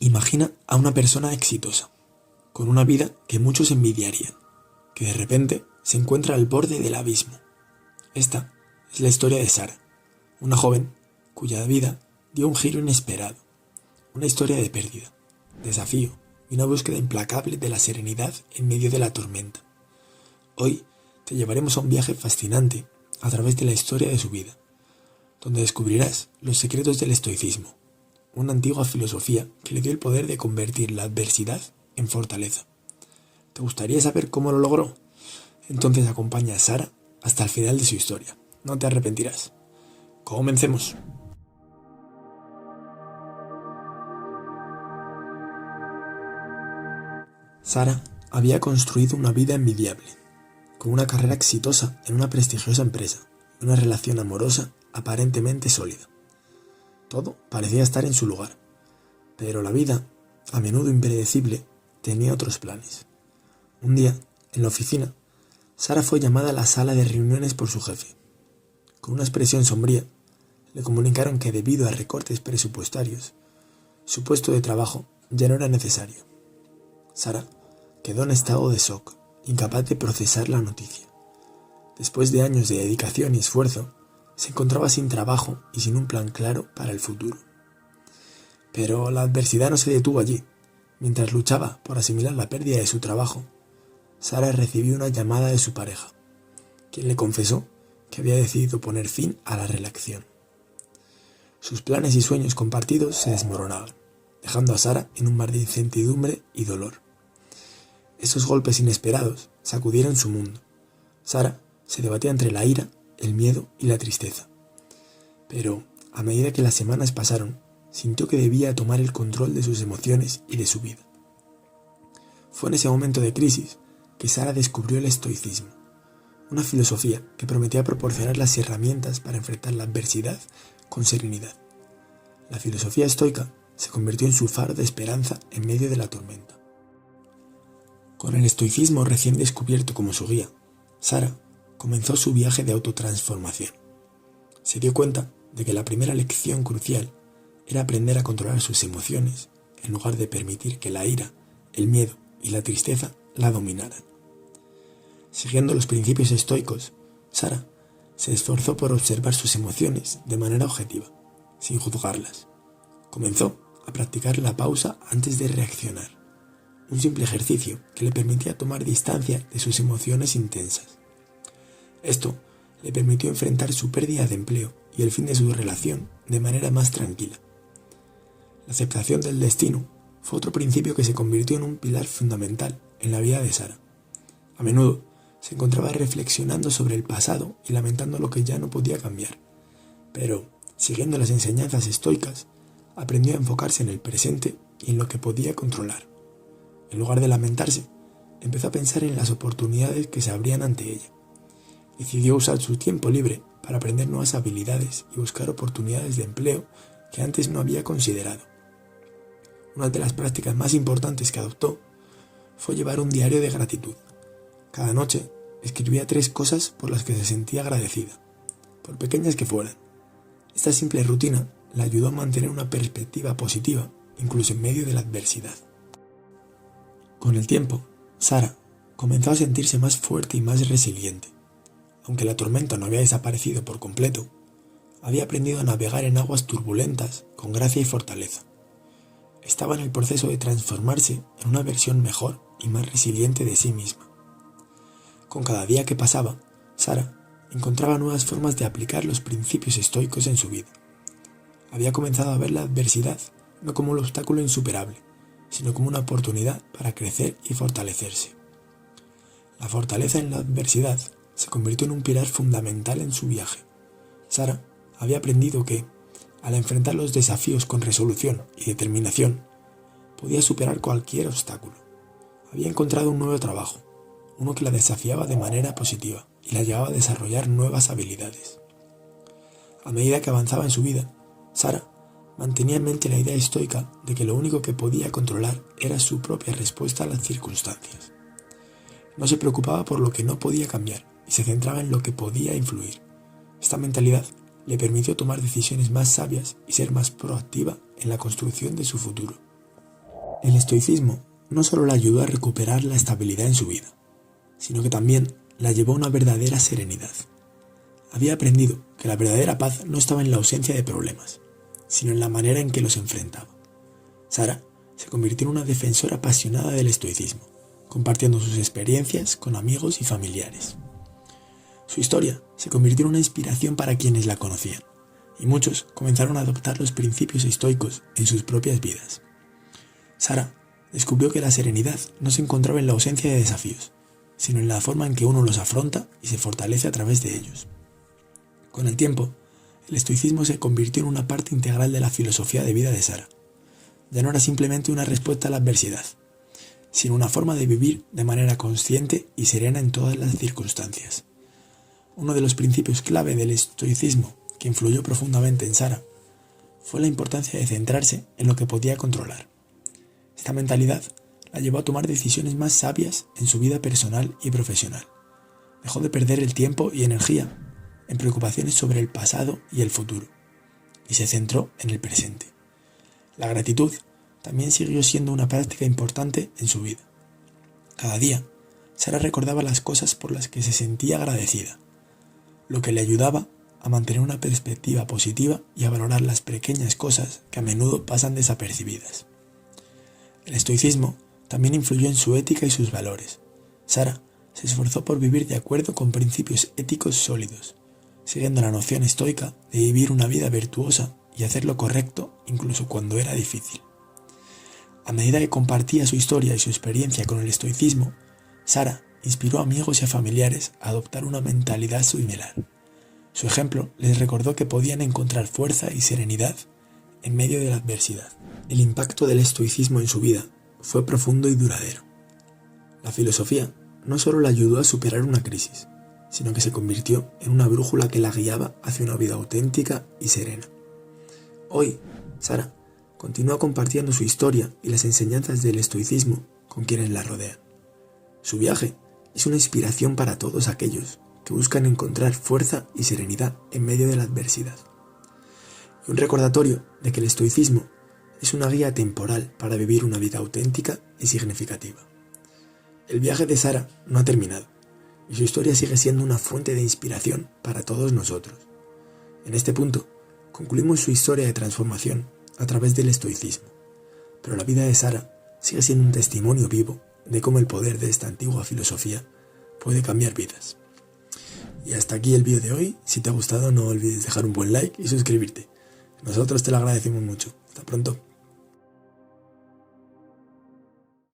Imagina a una persona exitosa, con una vida que muchos envidiarían, que de repente se encuentra al borde del abismo. Esta es la historia de Sara, una joven cuya vida dio un giro inesperado, una historia de pérdida, desafío y una búsqueda implacable de la serenidad en medio de la tormenta. Hoy te llevaremos a un viaje fascinante a través de la historia de su vida, donde descubrirás los secretos del estoicismo, una antigua filosofía que le dio el poder de convertir la adversidad en fortaleza. ¿Te gustaría saber cómo lo logró? Entonces acompaña a Sara hasta el final de su historia. No te arrepentirás. ¡Comencemos! Sara había construido una vida envidiable, con una carrera exitosa en una prestigiosa empresa y una relación amorosa aparentemente sólida. Todo parecía estar en su lugar, pero la vida, a menudo impredecible, tenía otros planes. Un día, en la oficina, Sara fue llamada a la sala de reuniones por su jefe. Con una expresión sombría, le comunicaron que debido a recortes presupuestarios, su puesto de trabajo ya no era necesario. Sara quedó en estado de shock, incapaz de procesar la noticia. Después de años de dedicación y esfuerzo, se encontraba sin trabajo y sin un plan claro para el futuro. Pero la adversidad no se detuvo allí. Mientras luchaba por asimilar la pérdida de su trabajo, Sara recibió una llamada de su pareja, quien le confesó que había decidido poner fin a la relación. Sus planes y sueños compartidos se desmoronaban, dejando a Sara en un mar de incertidumbre y dolor. Esos golpes inesperados sacudieron su mundo. Sara se debatía entre la ira, el miedo y la tristeza. Pero, a medida que las semanas pasaron, sintió que debía tomar el control de sus emociones y de su vida. Fue en ese momento de crisis que Sara descubrió el estoicismo, una filosofía que prometía proporcionar las herramientas para enfrentar la adversidad con serenidad. La filosofía estoica se convirtió en su faro de esperanza en medio de la tormenta. Con el estoicismo recién descubierto como su guía, Sara comenzó su viaje de autotransformación. Se dio cuenta de que la primera lección crucial era aprender a controlar sus emociones en lugar de permitir que la ira, el miedo y la tristeza la dominaran. Siguiendo los principios estoicos, Sara se esforzó por observar sus emociones de manera objetiva, sin juzgarlas. Comenzó a practicar la pausa antes de reaccionar, un simple ejercicio que le permitía tomar distancia de sus emociones intensas. Esto le permitió enfrentar su pérdida de empleo y el fin de su relación de manera más tranquila. La aceptación del destino fue otro principio que se convirtió en un pilar fundamental en la vida de Sara. A menudo se encontraba reflexionando sobre el pasado y lamentando lo que ya no podía cambiar, pero, siguiendo las enseñanzas estoicas, aprendió a enfocarse en el presente y en lo que podía controlar. En lugar de lamentarse, empezó a pensar en las oportunidades que se abrían ante ella. Decidió usar su tiempo libre para aprender nuevas habilidades y buscar oportunidades de empleo que antes no había considerado. Una de las prácticas más importantes que adoptó fue llevar un diario de gratitud. Cada noche escribía 3 cosas por las que se sentía agradecida, por pequeñas que fueran. Esta simple rutina le ayudó a mantener una perspectiva positiva, incluso en medio de la adversidad. Con el tiempo, Sara comenzó a sentirse más fuerte y más resiliente. Aunque la tormenta no había desaparecido por completo, había aprendido a navegar en aguas turbulentas con gracia y fortaleza. Estaba en el proceso de transformarse en una versión mejor y más resiliente de sí misma. Con cada día que pasaba, Sara encontraba nuevas formas de aplicar los principios estoicos en su vida. Había comenzado a ver la adversidad no como un obstáculo insuperable, sino como una oportunidad para crecer y fortalecerse. La fortaleza en la adversidad se convirtió en un pilar fundamental en su viaje. Sara había aprendido que, al enfrentar los desafíos con resolución y determinación, podía superar cualquier obstáculo. Había encontrado un nuevo trabajo, uno que la desafiaba de manera positiva y la llevaba a desarrollar nuevas habilidades. A medida que avanzaba en su vida, Sara mantenía en mente la idea estoica de que lo único que podía controlar era su propia respuesta a las circunstancias. No se preocupaba por lo que no podía cambiar y se centraba en lo que podía influir. Esta mentalidad le permitió tomar decisiones más sabias y ser más proactiva en la construcción de su futuro. El estoicismo no solo la ayudó a recuperar la estabilidad en su vida, sino que también la llevó a una verdadera serenidad. Había aprendido que la verdadera paz no estaba en la ausencia de problemas, sino en la manera en que los enfrentaba. Sara se convirtió en una defensora apasionada del estoicismo, compartiendo sus experiencias con amigos y familiares. Su historia se convirtió en una inspiración para quienes la conocían, y muchos comenzaron a adoptar los principios estoicos en sus propias vidas. Sara descubrió que la serenidad no se encontraba en la ausencia de desafíos, sino en la forma en que uno los afronta y se fortalece a través de ellos. Con el tiempo, el estoicismo se convirtió en una parte integral de la filosofía de vida de Sara. Ya no era simplemente una respuesta a la adversidad, sino una forma de vivir de manera consciente y serena en todas las circunstancias. Uno de los principios clave del estoicismo que influyó profundamente en Sara fue la importancia de centrarse en lo que podía controlar. Esta mentalidad la llevó a tomar decisiones más sabias en su vida personal y profesional. Dejó de perder el tiempo y energía en preocupaciones sobre el pasado y el futuro, y se centró en el presente. La gratitud también siguió siendo una práctica importante en su vida. Cada día, Sara recordaba las cosas por las que se sentía agradecida, lo que le ayudaba a mantener una perspectiva positiva y a valorar las pequeñas cosas que a menudo pasan desapercibidas. El estoicismo también influyó en su ética y sus valores. Sara se esforzó por vivir de acuerdo con principios éticos sólidos, siguiendo la noción estoica de vivir una vida virtuosa y hacer lo correcto incluso cuando era difícil. A medida que compartía su historia y su experiencia con el estoicismo, Sara inspiró a amigos y a familiares a adoptar una mentalidad similar. Su ejemplo les recordó que podían encontrar fuerza y serenidad en medio de la adversidad. El impacto del estoicismo en su vida fue profundo y duradero. La filosofía no solo la ayudó a superar una crisis, sino que se convirtió en una brújula que la guiaba hacia una vida auténtica y serena. Hoy, Sara continúa compartiendo su historia y las enseñanzas del estoicismo con quienes la rodean. Su viaje es una inspiración para todos aquellos que buscan encontrar fuerza y serenidad en medio de la adversidad. Y un recordatorio de que el estoicismo es una guía temporal para vivir una vida auténtica y significativa. El viaje de Sara no ha terminado, y su historia sigue siendo una fuente de inspiración para todos nosotros. En este punto, concluimos su historia de transformación a través del estoicismo, pero la vida de Sara sigue siendo un testimonio vivo de cómo el poder de esta antigua filosofía puede cambiar vidas. Y hasta aquí el vídeo de hoy. Si te ha gustado, no olvides dejar un buen like y suscribirte. Nosotros te lo agradecemos mucho. Hasta pronto.